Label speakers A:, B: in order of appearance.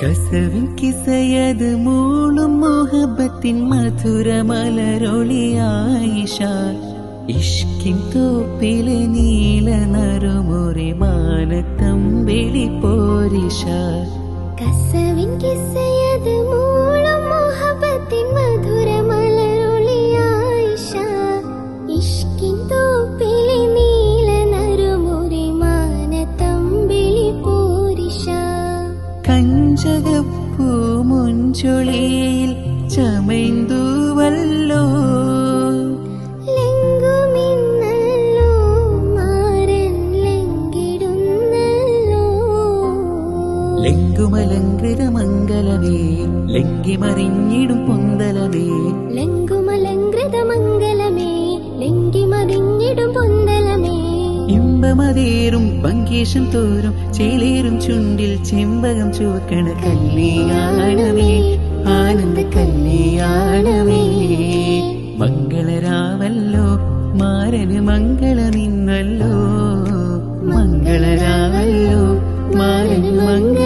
A: കസവിൻ കിസയത് മൂളും മോഹബത്തിൻ മധുരമലരൊളിയായിഷ ഇഷ്കിൻ തോപ്പിലെ നീല നറുമുറി മാനത്തമ്പിളി പോരിഷ
B: കസവിൻ കിസയത് മൂളും മോഹബത്തിൻ മധുരമലരൊളിയായിഷ ഇഷ്കിൻ തോപ്പിലെ നീല നറുമുറി മാനത്തമ്പിളി പോരിഷ
A: കഞ്ചകപ്പൂ മുഞ്ചൊളിയിൽ ചമൈന്തുവല്ലോ
B: ലെങ്കുമിന്നല്ലോ മാരൻ ലെങ്കിടുന്നല്ലോ
A: ലെങ്കുമലങ്കൃത മംഗലമേ ലെങ്കിമറിഞ്ഞിടും പൊന്തലമേ
B: ലെങ്കുമലങ്കൃത മംഗലമേ ലെങ്കിമറിഞ്ഞിടും പൊന്തലമേ
A: ഇമ്പമതേറും പങ്കേശം തോറും ചേലേറും ചുണ്ടിൽ ചെമ്പകം ചുവക്കണ കല്യാണമേ ആനന്ദ കല്യാണമേ മംഗളരാവല്ലോ മാരന് മംഗളമിന്നല്ലോ മംഗളരാവല്ലോ മാരന് മംഗള